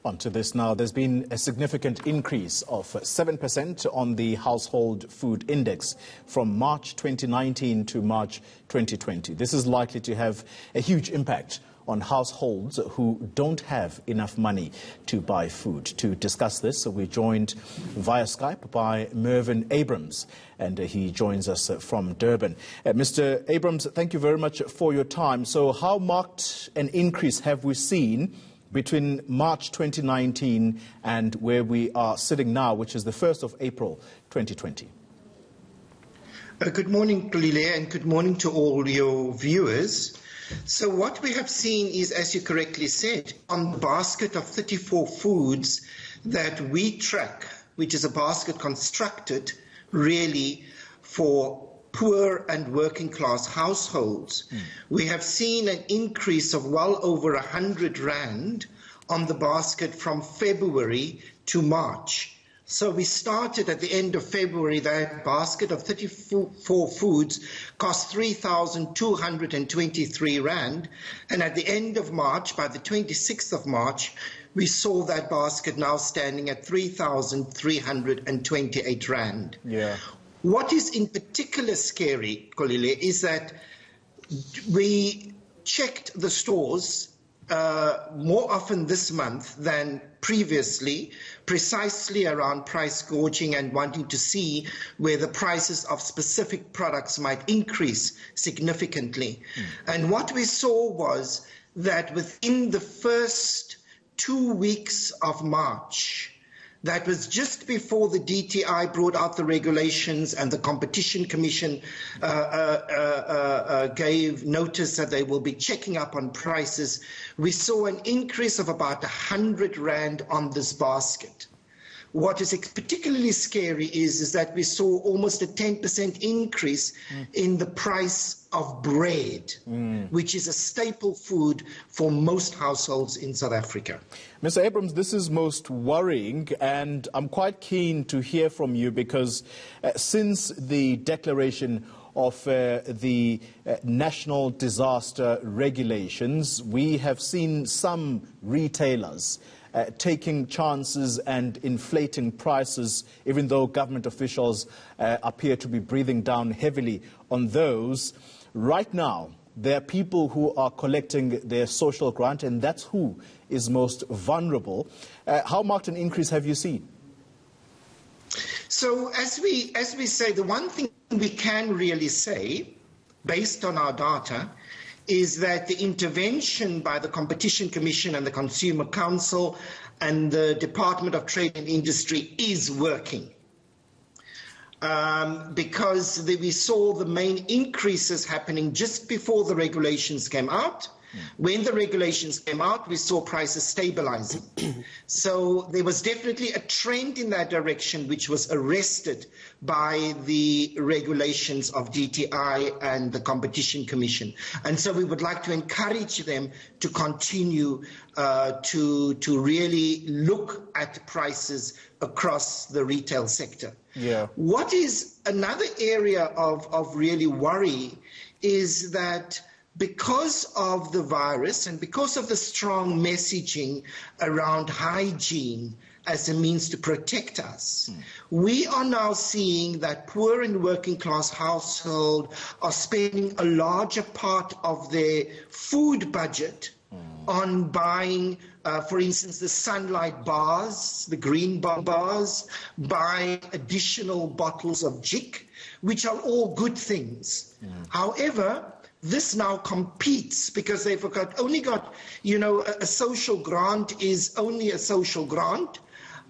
On to this now. There's been a significant increase of 7% on the household food index from March 2019 to March 2020. This is likely to have a huge impact on households who don't have enough money to buy food. To discuss this, we're joined via Skype by Mervyn Abrahams, and he joins us from Durban. Mr. Abrahams, thank you very much for your time. So how marked an increase have we seen between March 2019 and where we are sitting now, which is the 1st of April 2020? Good morning, Kolile, and good morning to all your viewers. So what we have seen is, as you correctly said, on the basket of 34 foods that we track, which is a basket constructed really for poor and working class households, we have seen an increase of well over 100 rand on the basket from February to March. So we started at the end of February, that basket of 34 foods cost 3,223 rand. And at the end of March, by the 26th of March, we saw that basket now standing at 3,328 rand. Yeah. What is in particular scary, Kolile, is that we checked the stores more often this month than previously, precisely around price gouging and wanting to see where the prices of specific products might increase significantly. And what we saw was that within the first 2 weeks of March, that was just before the DTI brought out the regulations and the Competition Commission gave notice that they will be checking up on prices. We saw an increase of about 100 rand on this basket. What is particularly scary is that we saw almost a 10% increase in the price of bread, which is a staple food for most households in South Africa. Mr. Abrahams, this is most worrying, and I'm quite keen to hear from you because since the declaration of the national disaster regulations, we have seen some retailers taking chances and inflating prices, even though government officials appear to be breathing down heavily on those. Right now, there are people who are collecting their social grant, and that's who is most vulnerable. How marked an increase have you seen? So as we say, the one thing we can really say, based on our data, is that the intervention by the Competition Commission and the Consumer Council and the Department of Trade and Industry is working. Because we saw the main increases happening just before the regulations came out. When the regulations came out, we saw prices stabilizing. So there was definitely a trend in that direction, which was arrested by the regulations of DTI and the Competition Commission. And so we would like to encourage them to continue to really look at prices across the retail sector. Yeah. What is another area of really worry is that because of the virus and because of the strong messaging around hygiene as a means to protect us, we are now seeing that poor and working class households are spending a larger part of their food budget on buying, for instance, the sunlight bars, the green bars, buying additional bottles of Jik, which are all good things. However, this now competes because they've only got, a social grant is only a social grant.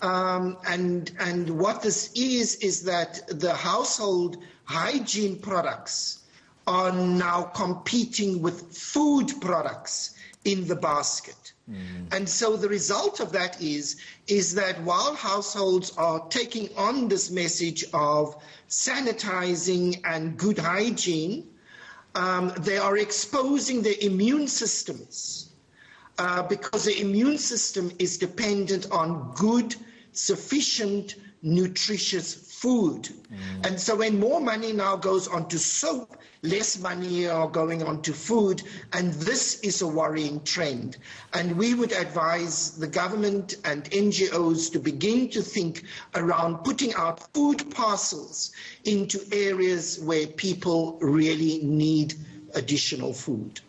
And what this is that the household hygiene products are now competing with food products in the basket. And so the result of that is that while households are taking on this message of sanitizing and good hygiene, they are exposing their immune systems because the immune system is dependent on good, sufficient, nutritious food. And so when more money now goes on to soap, less money are going on to food, and this is a worrying trend. And we would advise the government and NGOs to begin to think around putting out food parcels into areas where people really need additional food.